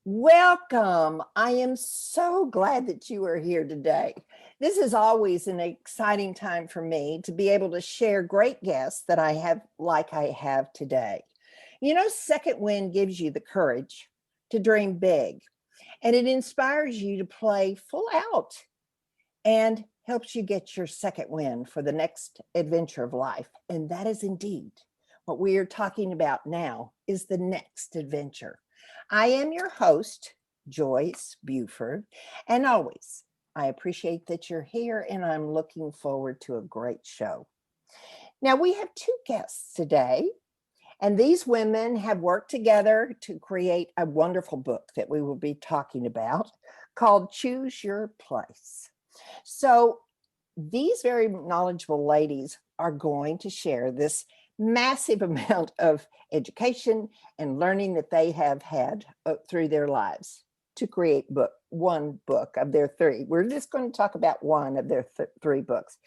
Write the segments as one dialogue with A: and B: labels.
A: Welcome. I am so glad that you are here today. This is always an exciting time for me to be able to share great guests that I have, like I have today. Second Wind gives you the courage to dream big, and it inspires you to play full out and helps you get your second wind for the next adventure of life. And that is indeed what we are talking about now is the next adventure. I am your host, Joyce Buford, and always I appreciate that you're here and I'm looking forward to a great show. Now we have two guests today, and these women have worked together to create a wonderful book that we will be talking about called Choose Your Place. So these very knowledgeable ladies are going to share this massive amount of education and learning that they have had through their lives to create one book of their three. We're just going to talk about one of their three books.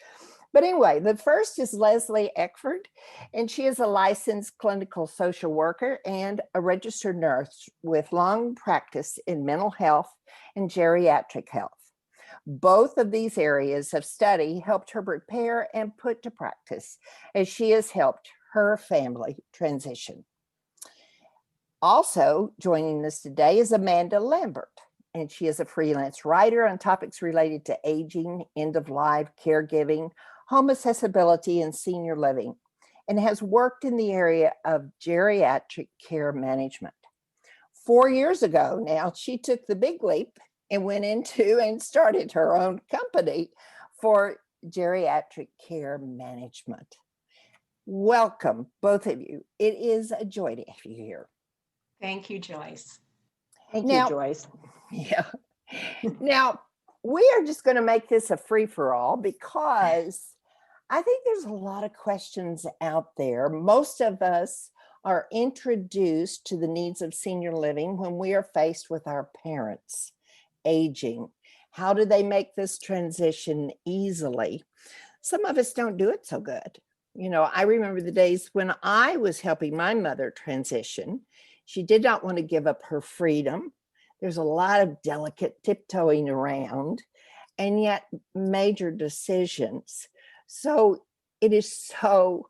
A: But anyway, the first is Leslie Eckford, and she is a licensed clinical social worker and a registered nurse with long practice in mental health and geriatric health. Both of these areas of study helped her prepare and put to practice as she has helped her family transition. Also joining us today is Amanda Lambert, and she is a freelance writer on topics related to aging, end of life, caregiving, home accessibility, and senior living, and has worked in the area of geriatric care management. 4 years ago now, she took the big leap and went into and started her own company for geriatric care management. Welcome, both of you. It is a joy to have you here.
B: Thank you, Joyce.
C: Thank you, Joyce.
A: Yeah. Now, we are just going to make this a free-for-all because I think there's a lot of questions out there. Most of us are introduced to the needs of senior living when we are faced with our parents aging. How do they make this transition easily? Some of us don't do it so good. I remember the days when I was helping my mother transition. She did not want to give up her freedom. There's a lot of delicate tiptoeing around and yet major decisions. So it is so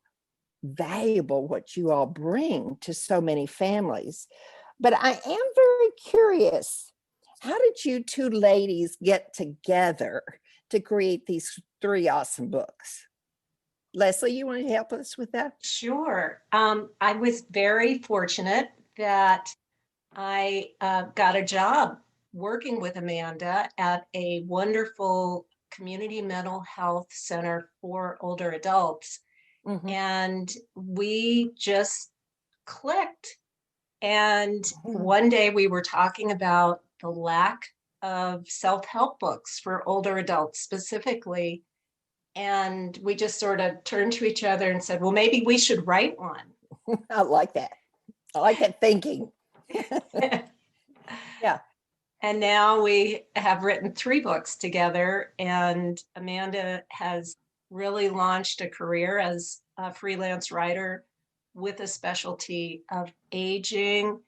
A: valuable what you all bring to so many families. But I am very curious. How did you two ladies get together to create these three awesome books? Leslie, you want to help us with that?
B: Sure. I was very fortunate that I got a job working with Amanda at a wonderful community mental health center for older adults. Mm-hmm. And we just clicked. And one day we were talking about the lack of self-help books for older adults specifically. And we just sort of turned to each other and said, well, maybe we should write one.
A: I like that. I like that thinking. Yeah.
B: And now we have written 3 books together, and Amanda has really launched a career as a freelance writer with a specialty of aging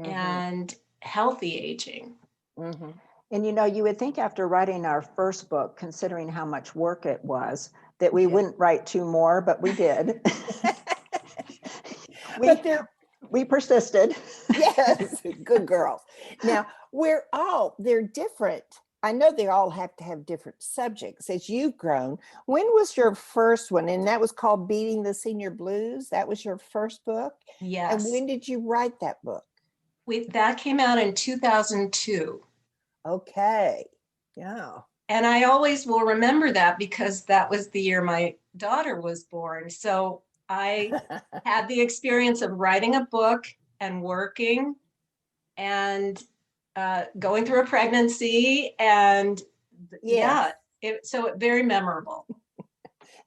B: and healthy aging.
C: Mm-hmm. And you would think after writing our first book, considering how much work it was, that we wouldn't write 2 more, but we did. We persisted.
A: Yes, good girls. Now, they're different. I know they all have to have different subjects as you've grown. When was your first one? And that was called Beating the Senior Blues. That was your first book?
B: Yes.
A: And when did you write that book?
B: That came out in 2002.
A: Okay. Yeah.
B: And I always will remember that because that was the year my daughter was born. So I had the experience of writing a book and working and going through a pregnancy, and so very memorable.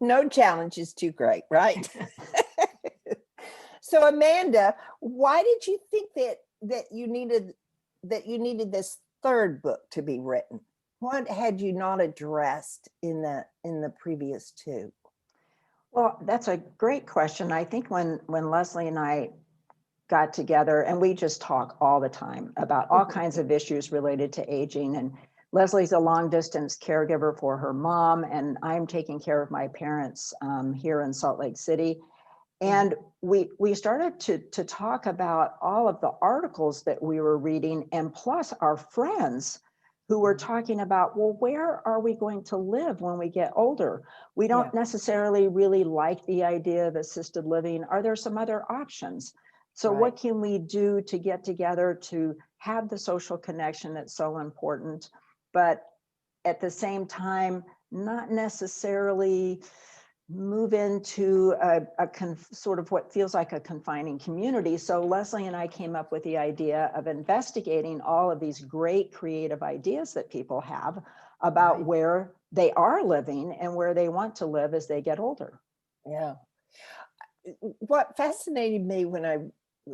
A: No challenge is too great, right? So Amanda, why did you think that you needed this third book to be written? What had you not addressed in the previous 2?
C: Well, that's a great question. I think when Leslie and I got together and we just talk all the time about all kinds of issues related to aging. And Leslie's a long distance caregiver for her mom, and I'm taking care of my parents here in Salt Lake City. And we started to talk about all of the articles that we were reading, and plus our friends who were talking about, well, where are we going to live when we get older? We don't necessarily really like the idea of assisted living. Are there some other options? So what can we do to get together to have the social connection that's so important, but at the same time, not necessarily move into a sort of what feels like a confining community. So Leslie and I came up with the idea of investigating all of these great creative ideas that people have about where they are living and where they want to live as they get older.
A: Yeah. What fascinated me when I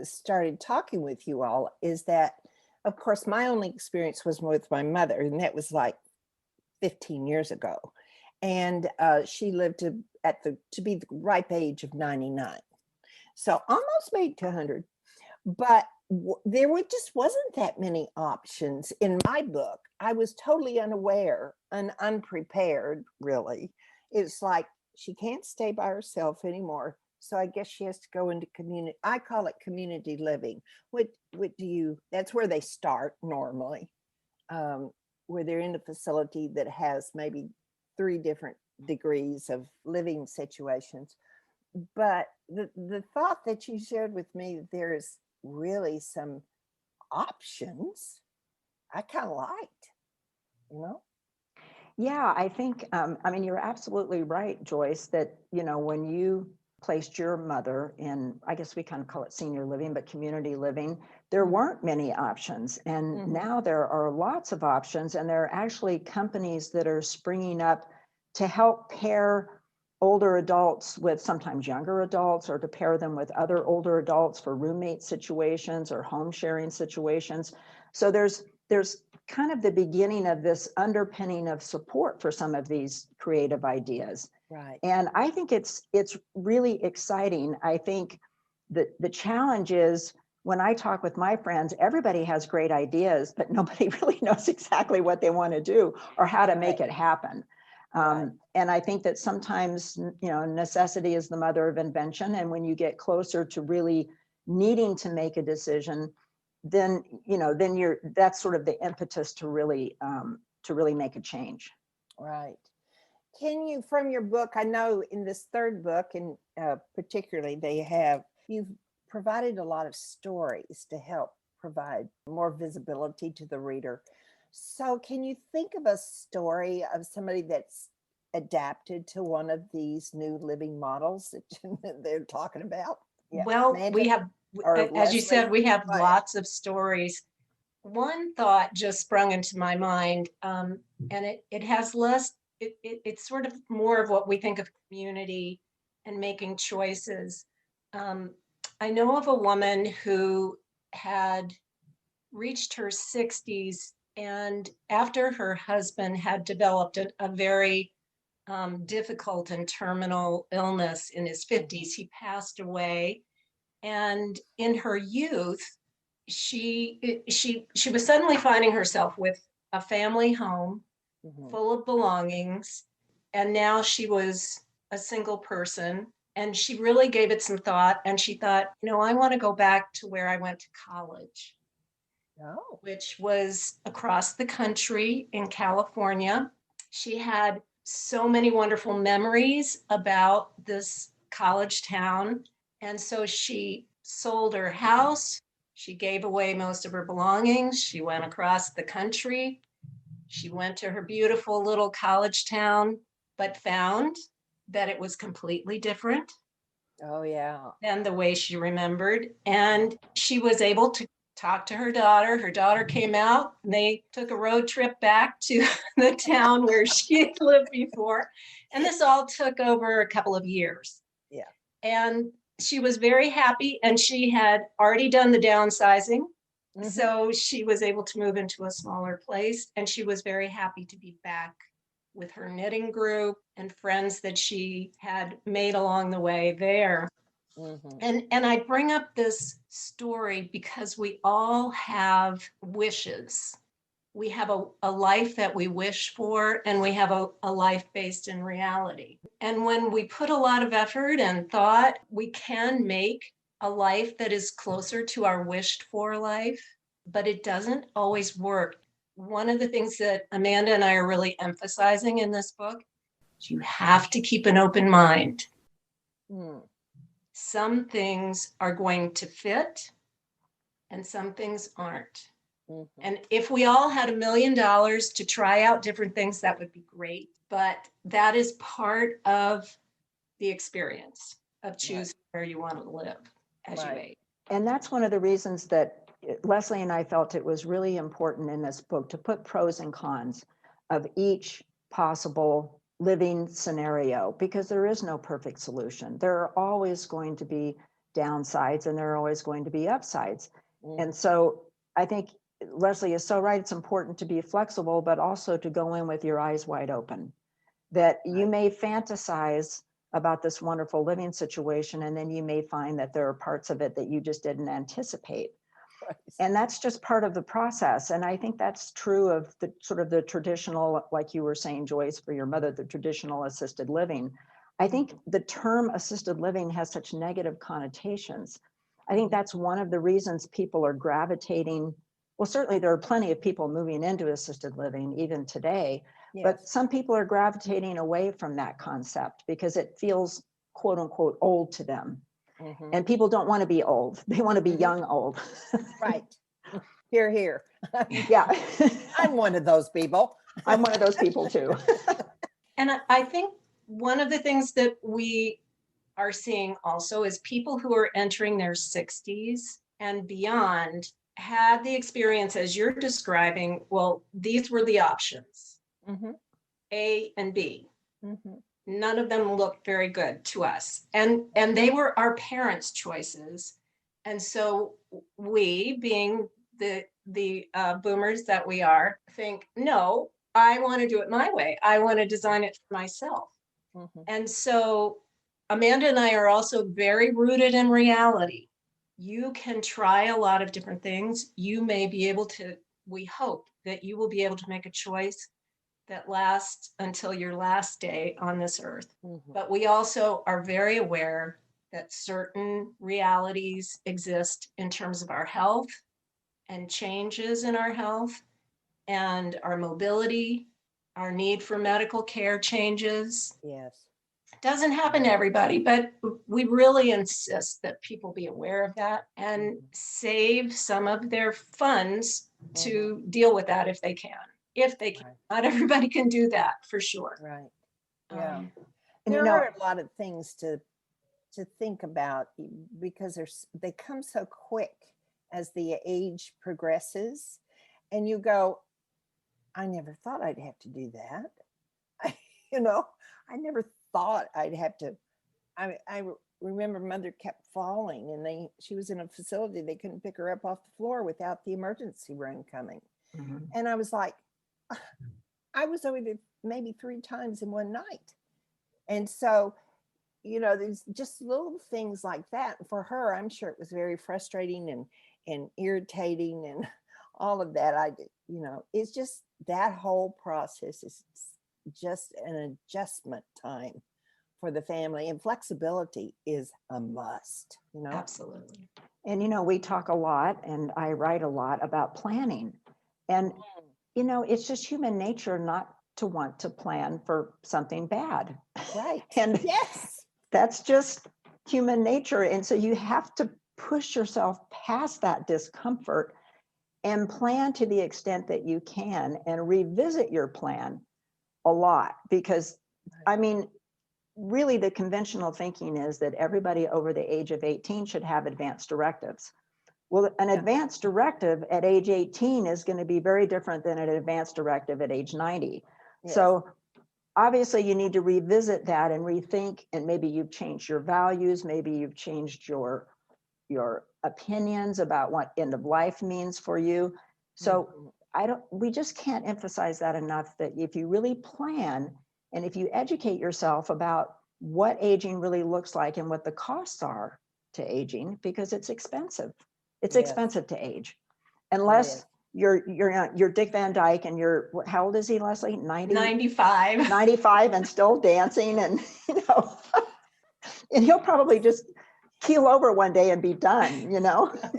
A: started talking with you all is that, of course, my only experience was with my mother, and that was like 15 years ago. And she lived to be the ripe age of 99. So almost made to 100. But there just wasn't that many options in my book. I was totally unaware and unprepared, really. It's like she can't stay by herself anymore. So I guess she has to go into community. I call it community living. What do you, that's where they start normally, where they're in a facility that has maybe 3 different degrees of living situations. But the thought that you shared with me, that there's really some options, I kind of liked, you know?
C: Yeah, I think, I mean, you're absolutely right, Joyce, that, you know, when you placed your mother in, I guess we kind of call it senior living, but community living, there weren't many options. And now there are lots of options, and there are actually companies that are springing up to help pair older adults with sometimes younger adults, or to pair them with other older adults for roommate situations or home sharing situations. So there's kind of the beginning of this underpinning of support for some of these creative ideas.
A: Right.
C: And I think it's really exciting. I think that the challenge is, when I talk with my friends, everybody has great ideas, but nobody really knows exactly what they want to do or how to make it happen. And I think that sometimes, you know, necessity is the mother of invention. And when you get closer to really needing to make a decision, then, you know, then that's sort of the impetus to really make a change.
A: Right. Can you, from your book, I know in this 3rd book, and particularly you've provided a lot of stories to help provide more visibility to the reader. So can you think of a story of somebody that's adapted to one of these new living models that they're talking about? Yeah.
B: Well,
A: Amanda
B: we have,
A: or
B: as you said,
A: Leslie?
B: we have
A: Go ahead.
B: lots of stories. One thought just sprung into my mind, and it has less, it's sort of more of what we think of community and making choices. I know of a woman who had reached her 60s, and after her husband had developed a very difficult and terminal illness in his 50s, he passed away. And in her youth, she was suddenly finding herself with a family home full of belongings, and now she was a single person, and she really gave it some thought, and she thought, you know, I want to go back to where I went to college, which was across the country in California. She had so many wonderful memories about this college town, and so she sold her house. She gave away most of her belongings. She went across the country. She went to her beautiful little college town, but found that it was completely different than the way she remembered. And she was able to talk to her daughter. Her daughter came out, and they took a road trip back to the town where she had lived before. And this all took over a couple of years.
A: Yeah.
B: And she was very happy, and she had already done the downsizing. So she was able to move into a smaller place, and she was very happy to be back with her knitting group and friends that she had made along the way there.
A: Mhm.
B: And I bring up this story because we all have wishes. We have a life that we wish for, and we have a life based in reality. And when we put a lot of effort and thought, we can make a life that is closer to our wished for life, but it doesn't always work. One of the things that Amanda and I are really emphasizing in this book is you have to keep an open mind.
A: Mm.
B: Some things are going to fit and some things aren't.
A: Mhm.
B: And if we all had $1 million to try out different things, that would be great. But that is part of the experience of choosing where you want to live as you
A: Right.
B: age.
C: And that's one of the reasons that Leslie and I felt it was really important in this book to put pros and cons of each possible living scenario, because there is no perfect solution. There are always going to be downsides and there are always going to be upsides.
A: Mhm.
C: And so I think Leslie is so right. It's important to be flexible, but also to go in with your eyes wide open, that you
A: Right.
C: may fantasize about this wonderful living situation, and then you may find that there are parts of it that you just didn't anticipate.
A: Right.
C: And that's just part of the process. And I think that's true of the sort of the traditional, like you were saying, Joyce, for your mother, the traditional assisted living. I think the term assisted living has such negative connotations. I think that's one of the reasons people are gravitating. Well, certainly there are plenty of people moving into assisted living even today, but
A: Yes.
C: some people are gravitating away from that concept because it feels quote unquote old to them.
A: Mhm.
C: And people don't want to be old. They want to be
A: Mhm.
C: young old.
A: Right. Here, here.
C: Yeah.
A: I'm one of those people.
C: I'm one of those people too.
B: And I think one of the things that we are seeing also is people who are entering their 60s and beyond had the experience as you're describing. Well, these were the options,
A: Mhm.
B: A and B.
A: Mhm.
B: None of them looked very good to us. And they were our parents' choices. And so we, being the boomers that we are, think, no, I want to do it my way. I want to design it for myself.
A: Mhm.
B: And so Amanda and I are also very rooted in reality. You can try a lot of different things. You may be able to, we hope that you will be able to make a choice that lasts until your last day on this earth.
A: Mhm.
B: But we also are very aware that certain realities exist in terms of our health and changes in our health and our mobility, our need for medical care changes.
A: Yes.
B: Doesn't happen to everybody, but we really insist that people be aware of that and save some of their funds to deal with that if they can. If they can.
A: Right.
B: Not everybody can do that for sure.
A: Right. Yeah.
C: And
A: There are a lot of things to think about because they come so quick as the age progresses, and you go, I never thought I'd have to do that. you know, I never thought I'd have to. I remember mother kept falling, and she was in a facility. They couldn't pick her up off the floor without the emergency room coming.
C: Mhm.
A: And I was like, I was over there maybe 3 times in one night. And so, there's just little things like that. For her, I'm sure it was very frustrating and irritating and all of that. It's just that whole process is just an adjustment time for the family, and flexibility is a must.
B: Absolutely.
C: And we talk a lot, and I write a lot about planning. And it's just human nature not to want to plan for something bad.
A: Right.
C: And
A: Yes.
C: that's just human nature. And so you have to push yourself past that discomfort and plan to the extent that you can, and revisit your plan a lot. Because, I mean, really the conventional thinking is that everybody over the age of 18 should have advanced directives. Well, an advanced directive at age 18 is going to be very different than an advanced directive at age 90.
A: Yes.
C: So obviously you need to revisit that and rethink, and maybe you've changed your values, maybe you've changed your opinions about what end of life means for you. So we just can't emphasize that enough, that if you really plan and if you educate yourself about what aging really looks like and what the costs are, to aging because it's expensive. It's
A: Yes.
C: expensive to age.
A: It
C: Unless
A: is.
C: you're Dick Van Dyke and how old is he, Leslie?
B: 95.
C: 95 and still dancing, and and he'll probably just keel over one day and be done,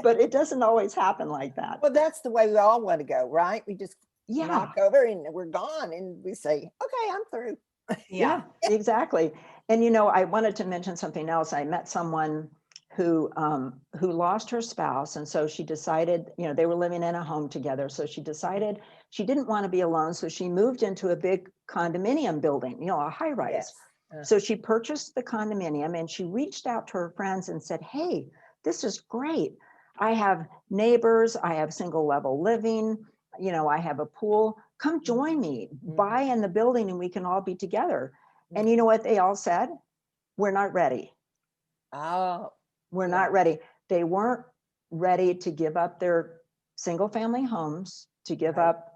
C: but it doesn't always happen like that.
A: Well, that's the way we all want to go, right? We just
C: Yeah.
A: knock over and we're gone, and we say, okay, I'm through.
C: Yeah, exactly. And I wanted to mention something else. I met someone who lost her spouse, and so she decided, they were living in a home together. So she decided she didn't want to be alone, so she moved into a big condominium building, a high rise.
A: Yes.
C: So she purchased the condominium, and she reached out to her friends and said, hey, this is great. I have neighbors, I have single level living, I have a pool. Come join me, buy in the building, and we can all be together. And you know what they all said? We're not ready.
A: Oh,
C: We're not ready. They weren't ready to give up their single family homes, to give up,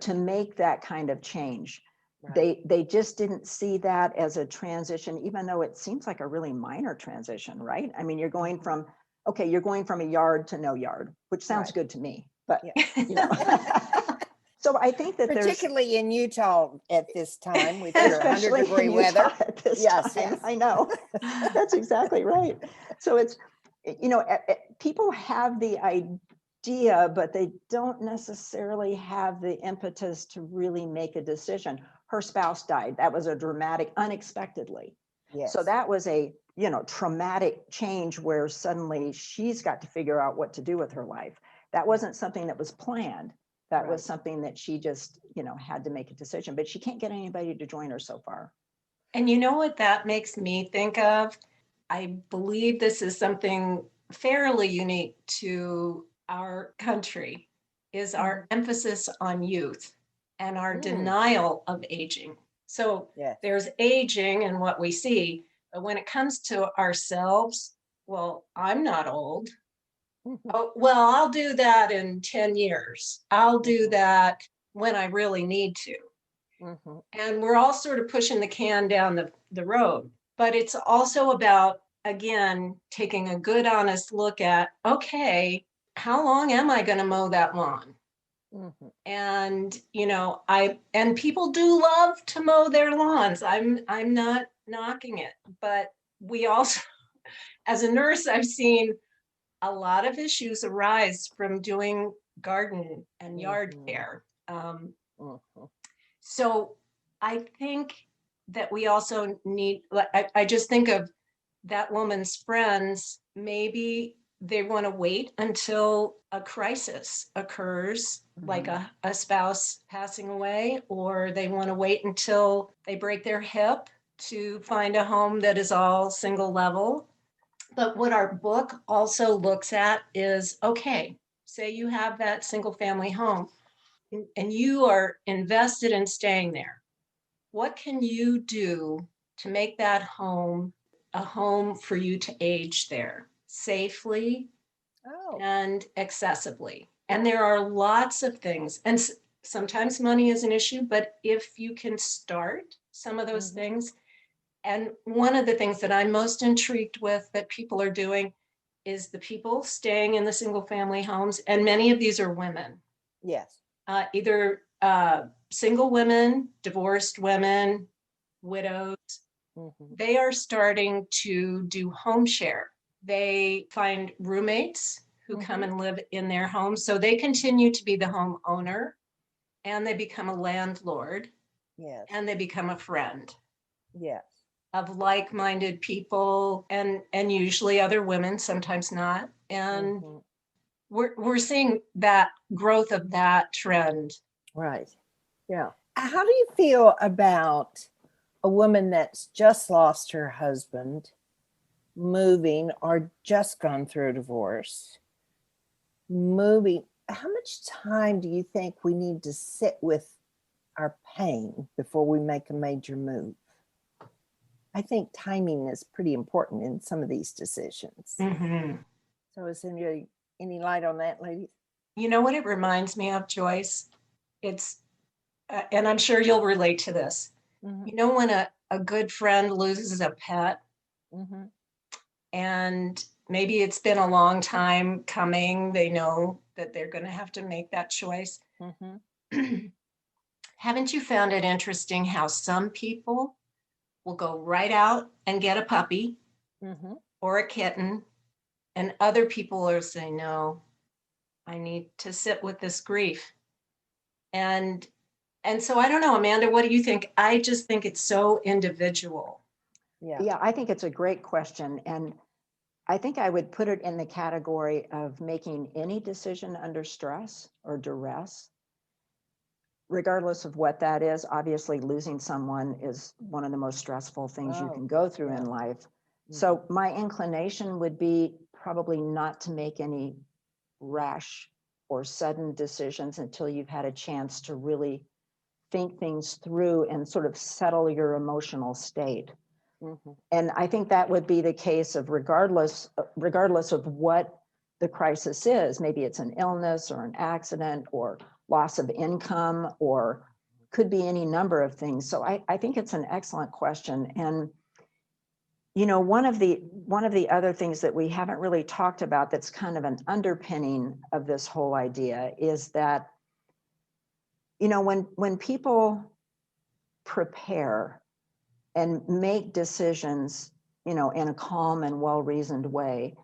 C: to make that kind of change.
A: right.
C: They just didn't see that as a transition, even though it seems like a really minor transition, right? I mean, you're going from a yard to no yard, which sounds
A: Right.
C: good to me, but
A: Yeah.
C: so I think that
A: Particularly in Utah at this time with your 100-degree
C: in
A: weather.
C: Utah at this
A: Yes,
C: time.
A: yes.
C: I know. That's exactly right. So it's, people have the idea, but they don't necessarily have the impetus to really make a decision. Her spouse died. That was a dramatic, unexpectedly.
A: Yes.
C: So that was a, traumatic change where suddenly she's got to figure out what to do with her life. That wasn't something that was planned. That was something that she just, had to make a decision, but she can't get anybody to join her so far.
B: And you know what that makes me think of? I believe this is something fairly unique to our country, is our emphasis on youth and our denial of aging. So
A: Yes.
B: there's aging and what we see, but when it comes to ourselves, well, I'm not old. Oh, well, I'll do that in 10 years. I'll do that when I really need to. And we're all sort of pushing the can down the road. But it's also about, again, taking a good, honest look at, okay, how long am I going to mow that lawn? And, and people do love to mow their lawns. I'm not knocking it, but we also, as a nurse, I've seen a lot of issues arise from doing garden and yard care. So I think that we also need, I just think of that woman's friends, maybe they want to wait until a crisis occurs, like a spouse passing away, or they want to wait until they break their hip to find a home that is all single level. But what our book also looks at is, okay, say you have that single family home and you are invested in staying there. What can you do to make that home a home for you to age there safely and accessibly? And there are lots of things. And sometimes money is an issue, but if you can start some of those things, and one of the things that I'm most intrigued with that people are doing is the people staying in the single family homes. And many of these are women.
A: Yes.
B: Either single women, divorced women, widows. They are starting to do home share. They find roommates who come and live in their home. So they continue to be the home owner, and they become a landlord.
A: Yes.
B: And they become a friend.
A: Yes.
B: Of like-minded people, and usually other women, sometimes not. And we're seeing that growth of that trend.
A: Right. Yeah. How do you feel about a woman that's just lost her husband, moving, or just gone through a divorce, moving? How much time do you think we need to sit with our pain before we make a major move? I think timing is pretty important in some of these decisions. So is there any light on that, ladies?
B: You know what it reminds me of, Joyce? It's, and I'm sure you'll relate to this. You know, when a good friend loses a pet, and maybe it's been a long time coming. They know that they're going to have to make that choice.
A: Mm-hmm.
B: Haven't you found it interesting how some people will go right out and get a puppy
A: Mm-hmm.
B: or a kitten, and other people are saying, no, I need to sit with this grief. And so I don't know, Amanda, what do you think? I just think it's so individual.
C: Yeah, I think it's a great question. And I think I would put it in the category of making any decision under stress or duress, regardless of what that is. Obviously, losing someone is one of the most stressful things you can go through in life.
A: Mm-hmm.
C: So my inclination would be probably not to make any rash or sudden decisions until you've had a chance to really think things through and sort of settle your emotional state.
A: Mm-hmm.
C: And I think that would be the case of regardless of what the crisis is. Maybe it's an illness or an accident or loss of income, or could be any number of things. So I think it's an excellent question. And you know, one of the other things that we haven't really talked about that's kind of an underpinning of this whole idea is that, you know, when people prepare and make decisions, you know, in a calm and well-reasoned way,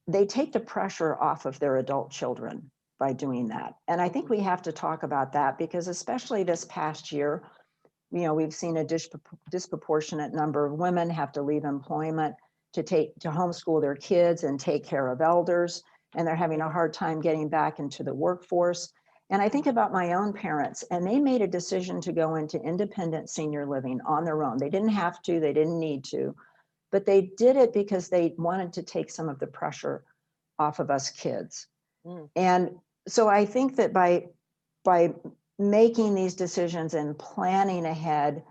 C: they take the pressure off of their adult children by doing that. And I think we have to talk about that, because especially this past year, you know, we've seen a disproportionate number of women have to leave employment to homeschool their kids and take care of elders, and they're having a hard time getting back into the workforce. And I think about my own parents, and they made a decision to go into independent senior living on their own. They didn't have to, they didn't need to, but they did it because they wanted to take some of the pressure off of us kids. And so I think that by making these decisions and planning ahead,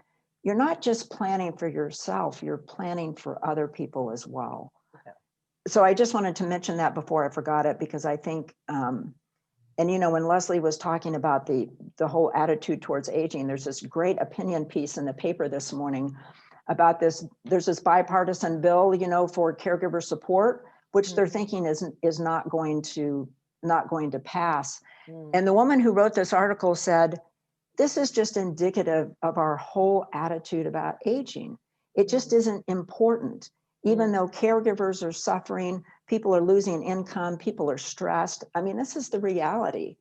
C: you're not just planning for yourself, you're planning for other people as well. Okay. So I just wanted to mention that before I forgot it, because I think, and you know, when Leslie was talking about the whole attitude towards aging, there's this great opinion piece in the paper this morning about this. There's this bipartisan bill, you know, for caregiver support, which they're thinking is not going to pass. And the woman who wrote this article said, this is just indicative of our whole attitude about aging. It just isn't important. Even though caregivers are suffering, people are losing income, people are stressed. I mean, this is the reality.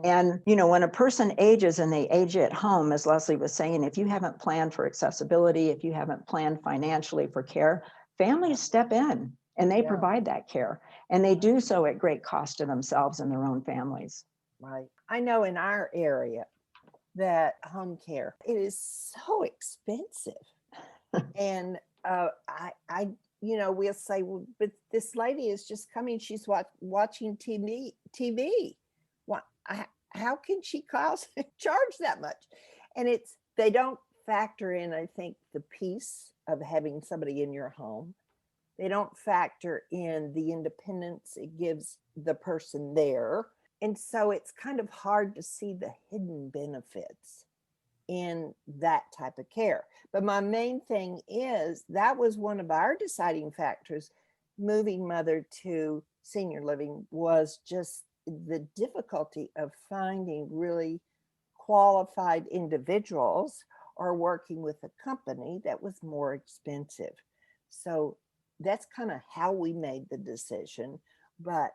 C: And, you know, when a person ages and they age at home, as Leslie was saying, if you haven't planned for accessibility, if you haven't planned financially for care, families step in and they provide that care. And they do so at great cost to themselves and their own families.
A: Right. I know in our area that home care, it is so expensive. And I, you know, we'll say, well, but this lady is just coming, she's watching TV. What, how can she charge that much? And they don't factor in, I think, the peace of having somebody in your home. They don't factor in the independence it gives the person there. And so it's kind of hard to see the hidden benefits in that type of care. But my main thing is that was one of our deciding factors. Moving mother to senior living was just the difficulty of finding really qualified individuals or working with a company that was more expensive. So that's kind of how we made the decision. But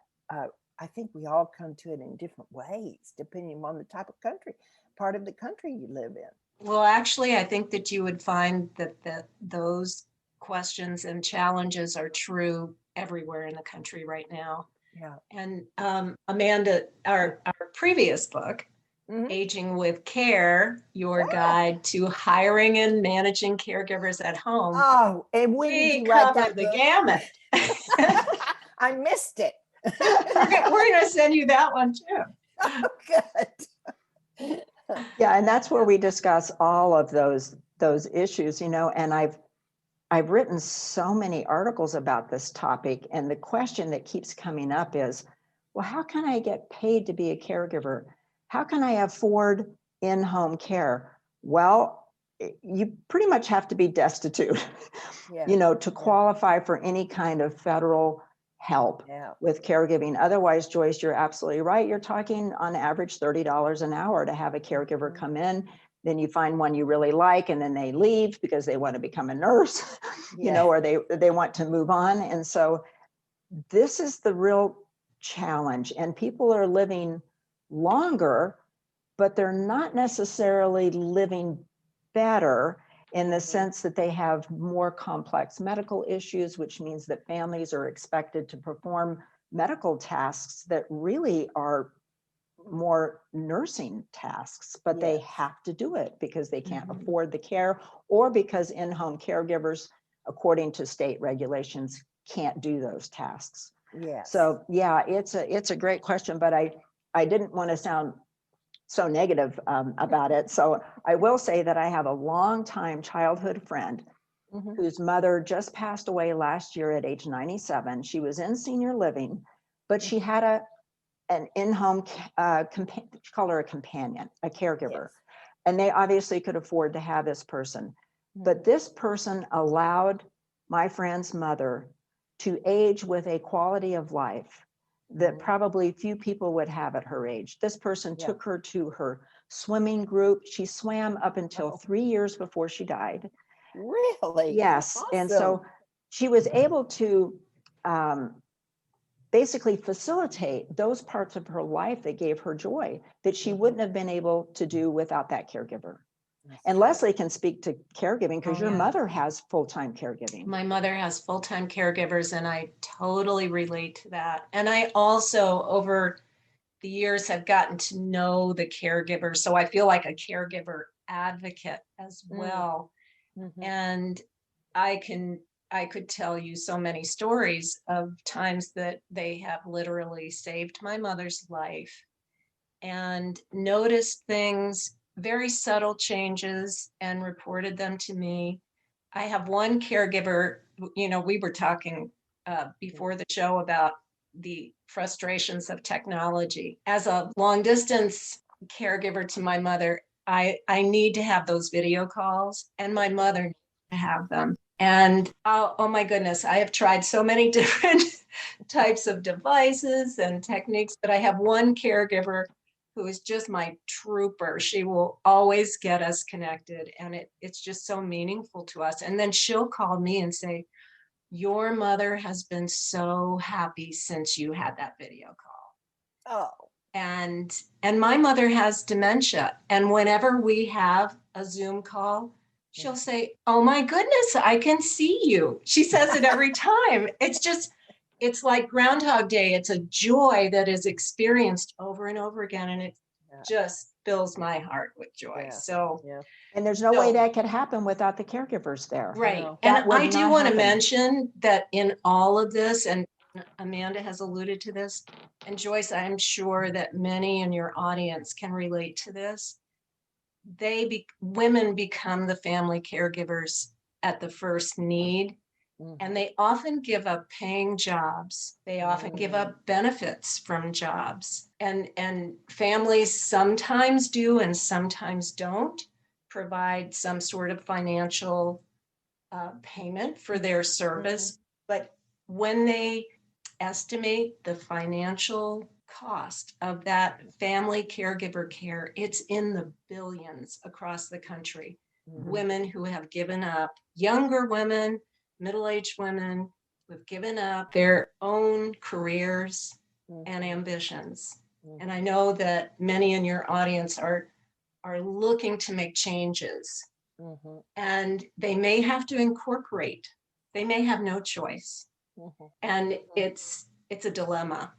A: I think we all come to it in different ways, depending on the type of part of the country you live in.
B: Well, actually, I think that you would find that those questions and challenges are true everywhere in the country right now.
A: Yeah.
B: And Amanda, our previous book, Aging with Care, your guide to hiring and managing caregivers at home.
A: Oh, and when did you write that
B: the
A: book?
B: gamut.
A: I missed it.
B: We're going to send you that one too.
A: Oh, good.
C: Yeah, and that's where we discuss all of those issues, you know, and I've written so many articles about this topic, and the question that keeps coming up is, well, how can I get paid to be a caregiver? How can I afford in-home care? Well, you pretty much have to be destitute, you know, to qualify for any kind of federal help with caregiving. Otherwise, Joyce, you're absolutely right. You're talking on average $30 an hour to have a caregiver come in. Then you find one you really like, and then they leave because they want to become a nurse, you know, or they want to move on. And so this is the real challenge. And people are living longer, but they're not necessarily living better in the sense that they have more complex medical issues, which means that families are expected to perform medical tasks that really are more nursing tasks, but they have to do it because they can't afford the care, or because in-home caregivers, according to state regulations, can't do those tasks. So yeah, it's a great question, but I didn't want to sound so negative about it. So I will say that I have a longtime childhood friend whose mother just passed away last year at age 97. She was in senior living, but she had an in-home, call her a companion, a caregiver. And they obviously could afford to have this person. But this person allowed my friend's mother to age with a quality of life that probably few people would have at her age. This person took her to her swimming group. She swam up until 3 years before she died.
A: Really?
C: Yes.
A: Awesome.
C: And so she was able to basically facilitate those parts of her life that gave her joy that she wouldn't have been able to do without that caregiver. And Leslie can speak to caregiving because your mother has full-time caregiving.
B: My mother has full-time caregivers, and I totally relate to that. And I also, over the years, have gotten to know the caregiver. So I feel like a caregiver advocate as well. And I could tell you so many stories of times that they have literally saved my mother's life and noticed things, very subtle changes, and reported them to me. I have one caregiver, you know, we were talking before the show about the frustrations of technology. As a long distance caregiver to my mother, I need to have those video calls, and my mother needs to have them. And oh my goodness, I have tried so many different types of devices and techniques, but I have one caregiver who is just my trooper. She will always get us connected, and it's just so meaningful to us. And then she'll call me and say, your mother has been so happy since you had that video call.
A: Oh.
B: And my mother has dementia. And whenever we have a Zoom call, she'll say, oh my goodness, I can see you. She says it every time. It's like Groundhog Day. It's a joy that is experienced over and over again. And it just fills my heart with joy. So,
C: and there's no way that could happen without the caregivers there.
B: Right. And I do want to mention that in all of this, and Amanda has alluded to this, and Joyce, I'm sure that many in your audience can relate to this. Women become the family caregivers at the first need. And they often give up paying jobs. They often give up benefits from jobs. And families sometimes do and sometimes don't provide some sort of financial payment for their service. But when they estimate the financial cost of that family caregiver care, it's in the billions across the country. Women who have given up, younger women, middle-aged women who have given up their own careers and ambitions. And I know that many in your audience are looking to make changes. And they may have to incorporate. They may have no choice. And it's a dilemma.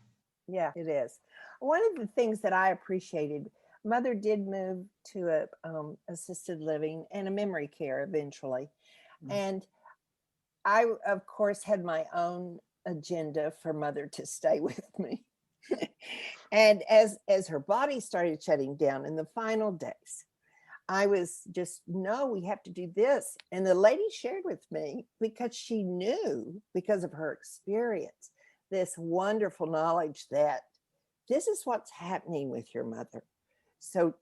A: Yeah, it is. One of the things that I appreciated, Mother did move to a assisted living and a memory care eventually. And I, of course, had my own agenda for Mother to stay with me. And as her body started shutting down in the final days, I was just, no, we have to do this. And the lady shared with me, because she knew, because of her experience, this wonderful knowledge that this is what's happening with your mother. So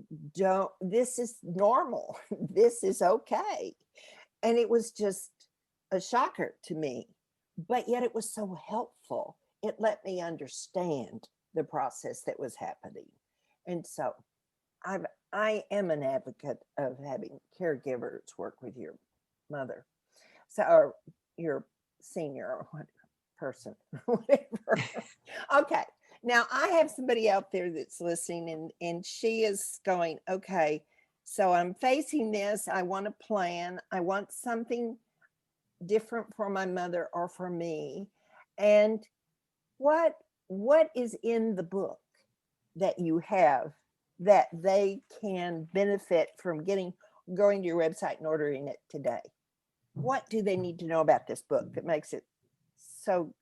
A: this is normal. This is okay. And it was just a shocker to me, but yet it was so helpful it let me understand the process that was happening. And so I am an advocate of having caregivers work with your mother. So, or your senior or what person, whatever. Okay. Now I have somebody out there that's listening and she is going, okay, so I'm facing this. I want a plan. I want something different for my mother or for me. And what is in the book that you have that they can benefit from going to your website and ordering it today? What do they need to know about this book that makes it so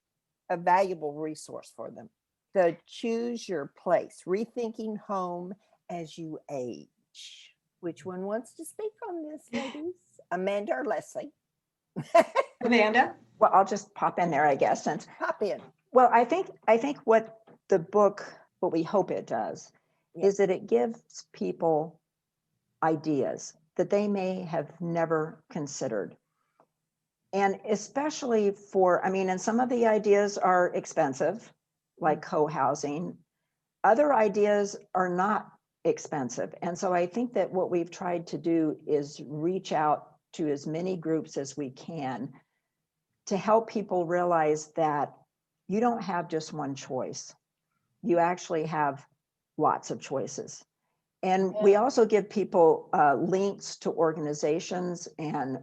A: a valuable resource for them? The Choose Your Place, Rethinking Home as You Age. Which one wants to speak on this, ladies? Amanda or Leslie?
B: Amanda?
C: Well, I'll just pop in there, I guess, since
A: Pop in.
C: well, I think what the book, what we hope it does,
A: Yeah.
C: is that it gives people ideas that they may have never considered. And especially for, I mean, and some of the ideas are expensive, like co-housing. Other ideas are not expensive. And so I think that what we've tried to do is reach out to as many groups as we can to help people realize that you don't have just one choice. You actually have lots of choices. And we also give people links to organizations and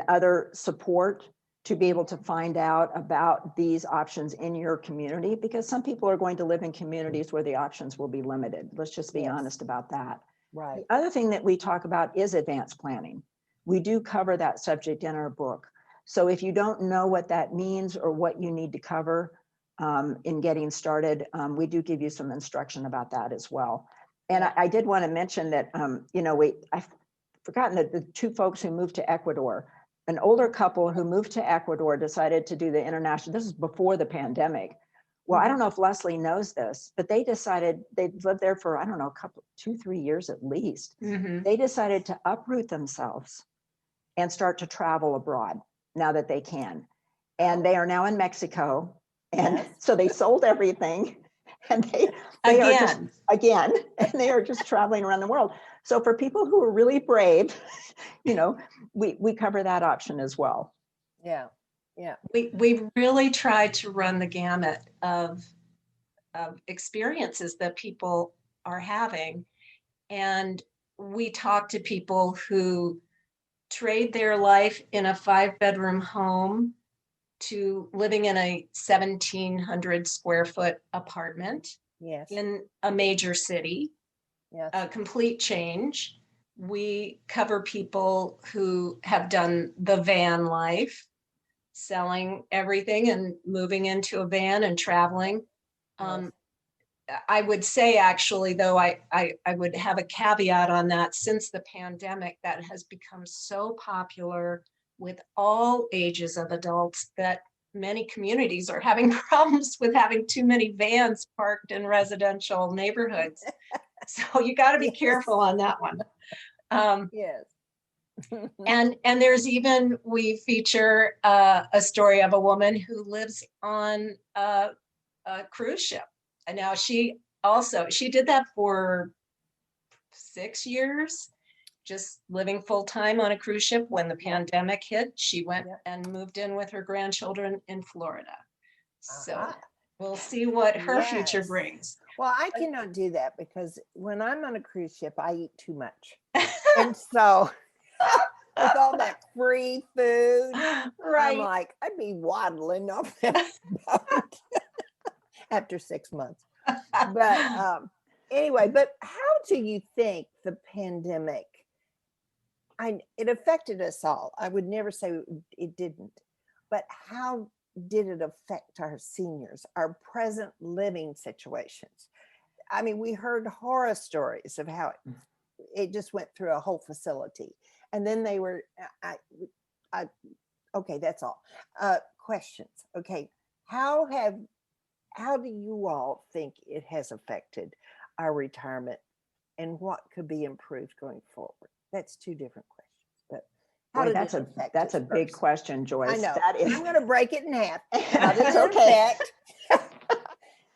C: other support to be able to find out about these options in your community, because some people are going to live in communities where the options will be limited. Let's just be honest about that.
A: Right.
C: The other thing that we talk about is advanced planning. We do cover that subject in our book. So if you don't know what that means or what you need to cover in getting started, we do give you some instruction about that as well. And I did want to mention that, I've forgotten that the two folks who moved to Ecuador, an older couple who moved to Ecuador decided to do the international, this is before the pandemic. Well, I don't know if Leslie knows this, but they decided they'd lived there for, I don't know, 2-3 years at least.
B: Mm-hmm.
C: They decided to uproot themselves and start to travel abroad now that they can. And they are now in Mexico. And so they sold everything and they are just, again, and they are just traveling around the world. So for people who are really brave, we cover that option as well.
A: Yeah. Yeah.
B: We really try to run the gamut of experiences that people are having. And we talk to people who trade their life in a 5-bedroom home to living in a 1,700 square foot apartment in a major city. A complete change. We cover people who have done the van life, selling everything and moving into a van and traveling. I would say, actually, though, I would have a caveat on that. Since the pandemic, that has become so popular with all ages of adults that many communities are having problems with having too many vans parked in residential neighborhoods. So you got to be careful on that one. And there's even, we feature a story of a woman who lives on a cruise ship. And now she did that for 6 years, just living full time on a cruise ship. When the pandemic hit, she went and moved in with her grandchildren in Florida. So we'll see what her future brings.
A: Well, I cannot do that because when I'm on a cruise ship, I eat too much. And so with all that free food, I'm like, I'd be waddling off that boat after 6 months. But anyway, but how do you think the pandemic, it affected us all? I would never say it didn't, but how did it affect our seniors, our present living situations? I mean, we heard horror stories of how it just went through a whole facility. And then they were, okay, that's all. Questions. Okay. How do you all think it has affected our retirement and what could be improved going forward? That's 2 different questions, but How
C: Boy,
A: did
C: that's
A: it
C: a
A: affect
C: that's
A: us
C: a big
A: first?
C: question,
A: I
C: Joyce.
A: know.
C: That is
A: I'm going to break it in half. How did
C: That's
A: it
C: okay.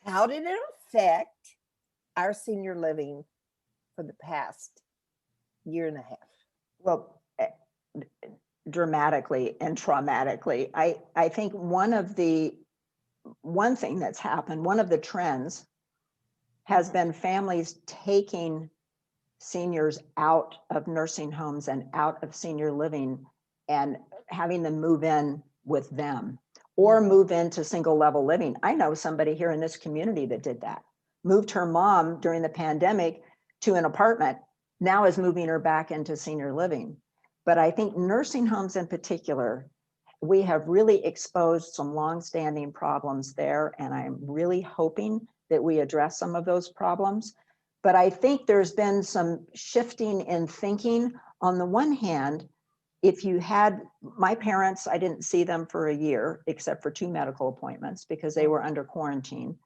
A: how did it affect our senior living for the past year and a half?
C: Well, dramatically and traumatically. I think one thing that's happened, one of the trends has been families taking seniors out of nursing homes and out of senior living and having them move in with them or move into single level living. I know somebody here in this community that did that, moved her mom during the pandemic to an apartment, now is moving her back into senior living. But I think nursing homes in particular, we have really exposed some longstanding problems there. And I'm really hoping that we address some of those problems. But I think there's been some shifting in thinking. On the one hand, if you had my parents, I didn't see them for a year, except for 2 medical appointments because they were under quarantine.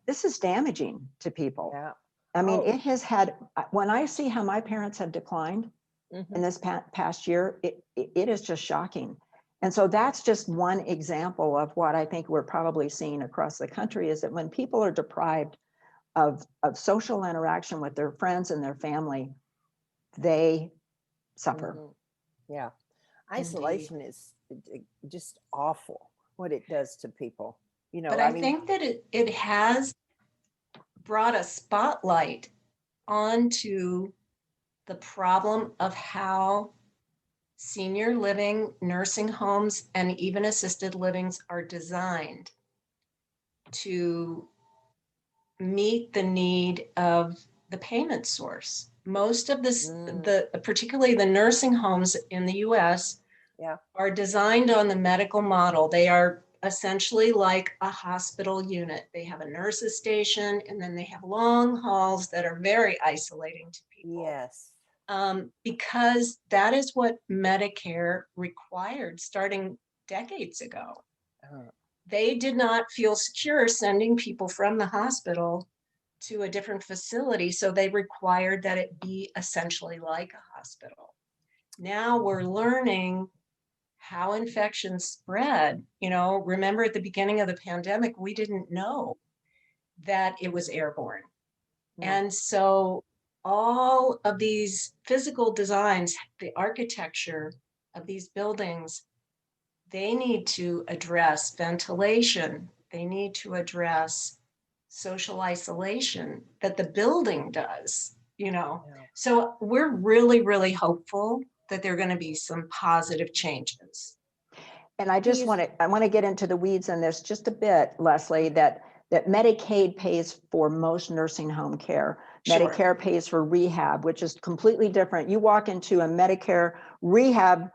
C: This is damaging to people.
A: Yeah.
C: I mean, it has had, when I see how my parents have declined in this past year, it is just shocking. And so that's just one example of what I think we're probably seeing across the country, is that when people are deprived of social interaction with their friends and their family, they suffer.
A: Yeah. Isolation is just awful, what it does to people. You know,
B: But I think that it has brought a spotlight onto the problem of how senior living, nursing homes, and even assisted livings are designed to meet the need of the payment source. Most of this, particularly the nursing homes in the US, are designed on the medical model. They are essentially like a hospital unit. They have a nurse's station, and then they have long halls that are very isolating to people.
A: Yes.
B: Because that is what Medicare required starting decades ago. They did not feel secure sending people from the hospital to a different facility, so they required that it be essentially like a hospital. Now we're learning how infections spread. You know, remember at the beginning of the pandemic, we didn't know that it was airborne. And so all of these physical designs, the architecture of these buildings, they need to address ventilation. They need to address social isolation that the building does, you know. So we're really, really hopeful that there are going to be some positive changes.
C: And I just want to get into the weeds on this just a bit, Leslie, that Medicaid pays for most nursing home care.
B: Sure.
C: Medicare pays for rehab, which is completely different. You walk into a Medicare rehab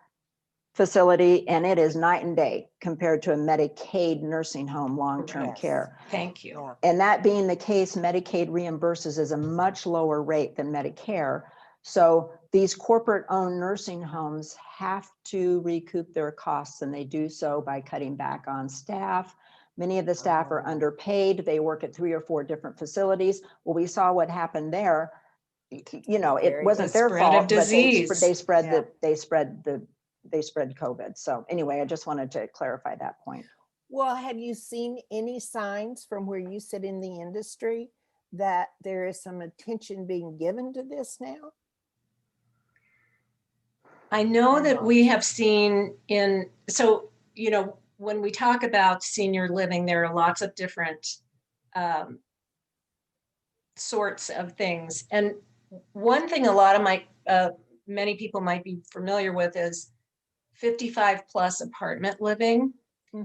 C: facility and it is night and day compared to a Medicaid nursing home long-term care.
B: Thank you.
C: And that being the case, Medicaid reimburses as a much lower rate than Medicare. So these corporate-owned nursing homes have to recoup their costs, and they do so by cutting back on staff. Many of the staff are underpaid. They work at 3 or 4 different facilities. Well, we saw what happened there. You know, it wasn't their fault, but they spread COVID. So anyway, I just wanted to clarify that point.
A: Well, have you seen any signs from where you sit in the industry that there is some attention being given to this now?
B: I know that we have seen so, you know, when we talk about senior living, there are lots of different sorts of things. And one thing a lot of many people might be familiar with is 55 plus apartment living.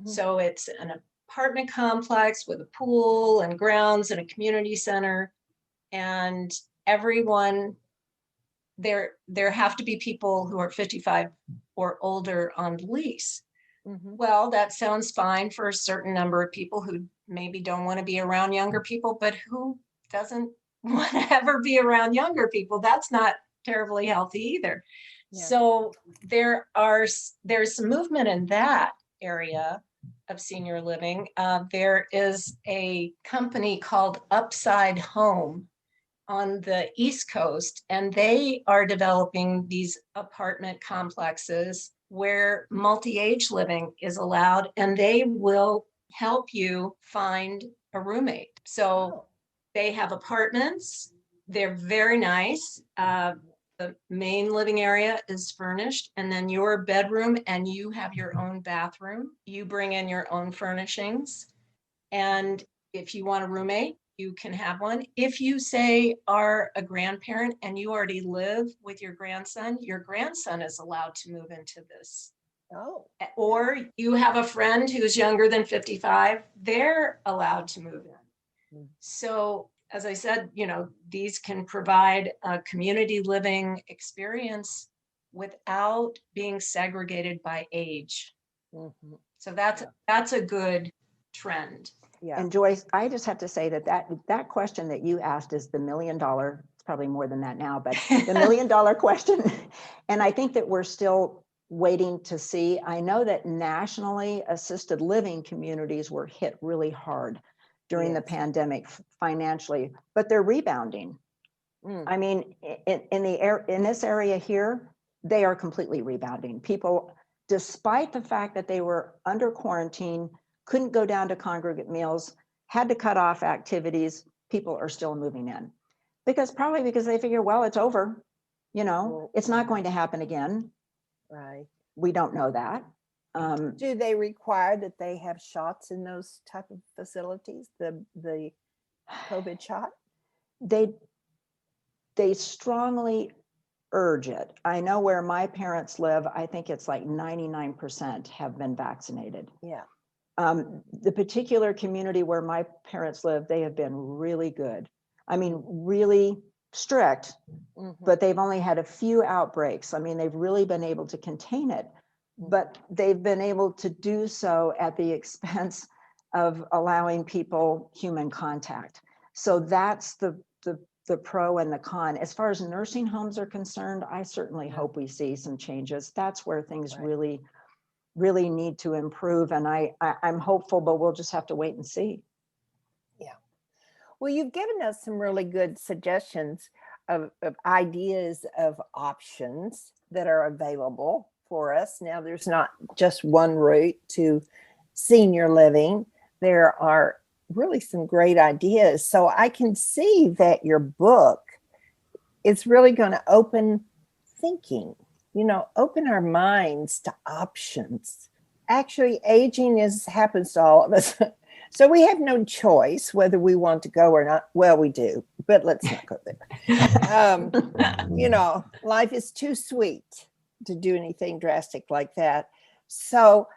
B: So it's an apartment complex with a pool and grounds and a community center, and everyone there have to be people who are 55 or older on lease. Well, that sounds fine for a certain number of people who maybe don't want to be around younger people, but who doesn't want to ever be around younger people? That's not terribly healthy either. So there's some movement in that area of senior living. There is a company called Upside Home on the East Coast, and they are developing these apartment complexes where multi-age living is allowed, and they will help you find a roommate. So
A: Oh,
B: they have apartments. They're very nice. The main living area is furnished, and then your bedroom, and you have your own bathroom. You bring in your own furnishings. And if you want a roommate, you can have one. If you say are a grandparent and you already live with your grandson is allowed to move into this.
A: oh,
B: Or you have a friend who's younger than 55, they're allowed to move in.
A: Mm.
B: So, as I said, these can provide a community living experience without being segregated by age.
A: mhm,
B: So that's a good trend.
A: yeah.
C: And Joyce, I just have to say that question that you asked is the $1 million, it's probably more than that now, but the $1 million question. And I think that we're still waiting to see. I know that nationally assisted living communities were hit really hard during the
A: Yes.
C: pandemic financially, but they're rebounding.
A: Mm.
C: I mean, in this area here, they are completely rebounding. People, despite the fact that they were under quarantine, couldn't go down to congregate meals, had to cut off activities, people are still moving in. Probably because they figure, well, it's over.
A: Well,
C: It's not going to happen again.
A: right.
C: We don't know that.
A: Do they require that they have shots in those type of facilities, the COVID shot?
C: They strongly urge it. I know where my parents live, I think it's like 99% have been vaccinated.
A: Yeah.
C: The particular community where my parents live, they have been really good. I mean, really strict,
A: Mhm.
C: but they've only had a few outbreaks. I mean, they've really been able to contain it, but they've been able to do so at the expense of allowing people human contact. So that's the pro and the con. As far as nursing homes are concerned, I certainly hope we see some changes. That's where things
A: Right.
C: really need to improve. And I'm hopeful, but we'll just have to wait and see.
A: Yeah. Well, you've given us some really good suggestions of ideas of options that are available for us. Now, there's not just one route to senior living. There are really some great ideas. So I can see that your book is really going to open thinking, open our minds to options. Actually, aging happens to all of us. So we have no choice whether we want to go or not. Well, we do, but let's not go there. Life is too sweet to do anything drastic like that. So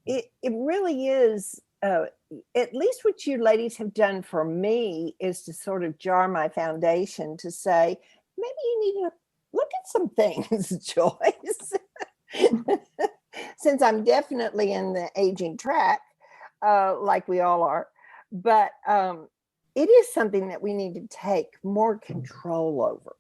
A: it really is, at least what you ladies have done for me is to sort of jar my foundation to say, maybe you need to look at some things, Joyce. Since I'm definitely in the aging track, like we all are. But it is something that we need to take more control over,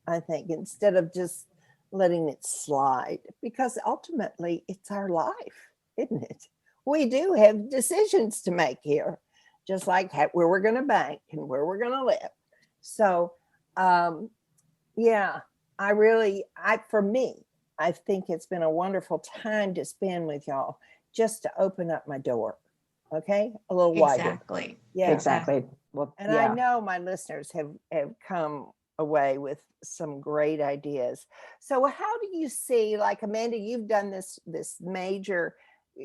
A: I think, instead of just letting it slide, because ultimately it's our life, isn't it? We do have decisions to make here, just like where we're going to bank and where we're going to live. So, yeah, for me, I think it's been a wonderful time to spend with y'all, just to open up my door. Okay. A little wider.
B: Exactly.
A: Yeah.
C: Exactly. Well,
A: And I know my listeners have come away with some great ideas. So how do you see, like Amanda, you've done this major,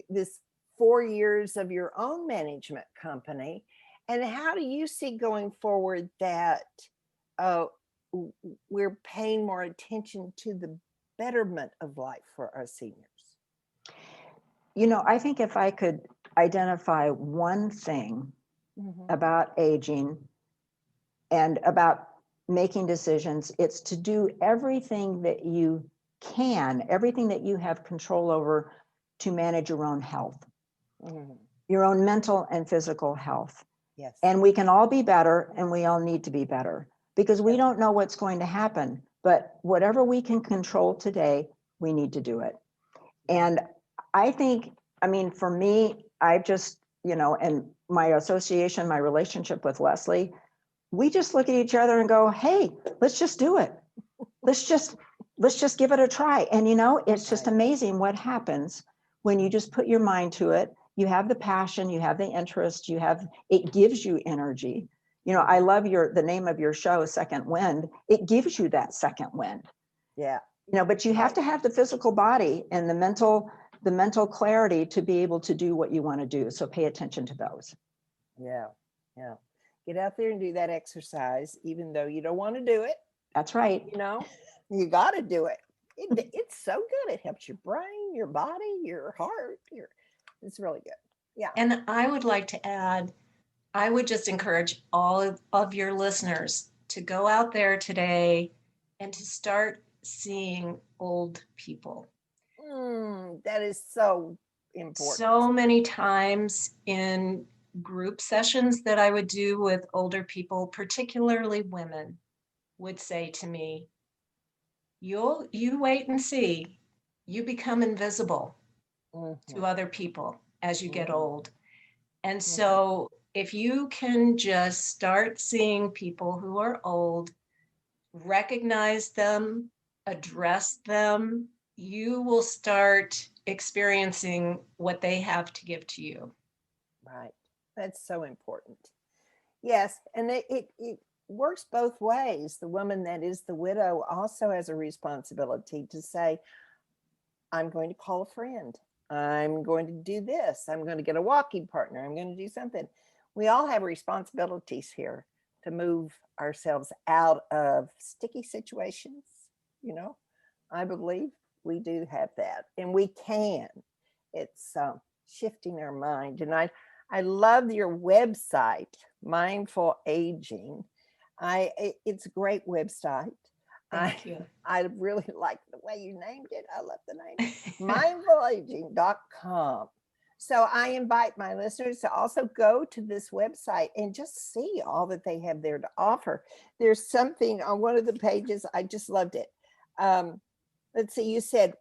A: this 4 years of your own management company. And how do you see going forward that we're paying more attention to the betterment of life for our seniors?
C: I think if I could identify one thing about aging and about making decisions, it's to do everything that you can, everything that you have control over to manage your own health, your own mental and physical health.
A: Yes.
C: And we can all be better, and we all need to be better, because we don't know what's going to happen. But whatever we can control today, we need to do it. And I think, for me, I've just, and my association, my relationship with Leslie, we just look at each other and go, hey, let's just do it. Let's just give it a try. And it's just
A: Right.
C: amazing what happens when you just put your mind to it. You have the passion, you have the interest, it gives you energy. I love the name of your show, Second Wind. It gives you that second wind.
A: Yeah.
C: But you have to have the physical body and the mental clarity to be able to do what you want to do. So pay attention to those.
A: Yeah. Yeah. Get out there and do that exercise, even though you don't want to do it.
C: That's right.
A: You got to do it. It's so good. It helps your brain, your body, your heart. It's really good. Yeah.
B: And I would like to add, I would just encourage all of your listeners to go out there today and to start seeing old people.
A: That is so important.
B: So many times in group sessions that I would do with older people, particularly women, would say to me, you wait and see. You become invisible to other people as you get old. And so if you can just start seeing people who are old, recognize them, address them, you will start experiencing what they have to give to you.
A: Right. That's so important. Yes. And it works both ways. The woman that is the widow also has a responsibility to say, I'm going to call a friend. I'm going to do this. I'm going to get a walking partner. I'm going to do something. We all have responsibilities here to move ourselves out of sticky situations. I believe we do have that, and we can. It's shifting our mind. And I love your website, Mindful Aging. It's a great website.
B: Thank you.
A: I really like the way you named it. I love the name. mindfulaging.com. So I invite my listeners to also go to this website and just see all that they have there to offer. There's something on one of the pages, I just loved it. Let's see, you said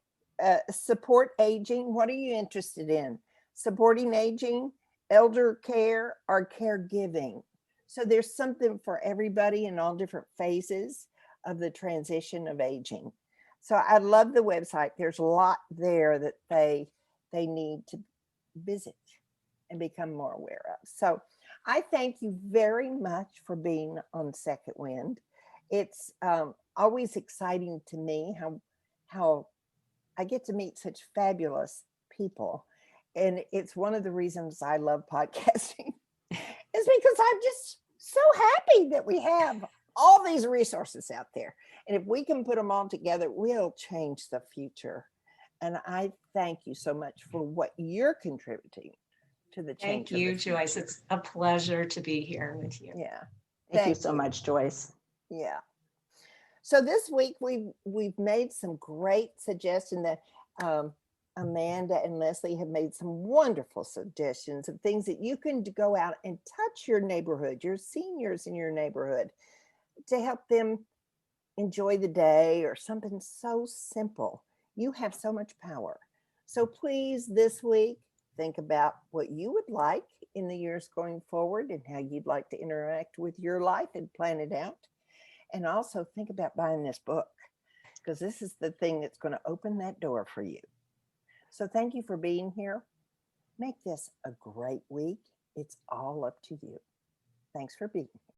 A: support aging. What are you interested in? Supporting aging, elder care, or caregiving? So there's something for everybody in all different phases of the transition of aging. So I love the website. There's a lot there that they need to visit and become more aware of. So I thank you very much for being on Second Wind. It's always exciting to me how I get to meet such fabulous people. And it's one of the reasons I love podcasting is because I'm just so happy that we have all these resources out there. And if we can put them all together, we'll change the future. And I thank you so much for what you're contributing to the change.
B: Thank you, Joyce. It's a pleasure to be here with you.
A: Yeah.
C: Thank you so much, Joyce.
A: Yeah. So this week we've made some great suggestions that Amanda and Leslie have made some wonderful suggestions of things that you can go out and touch your neighborhood, your seniors in your neighborhood, to help them enjoy the day or something so simple. You have so much power. So please, this week, think about what you would like in the years going forward and how you'd like to interact with your life and plan it out. And also think about buying this book, because this is the thing that's going to open that door for you. So thank you for being here. Make this a great week. It's all up to you. Thanks for being here.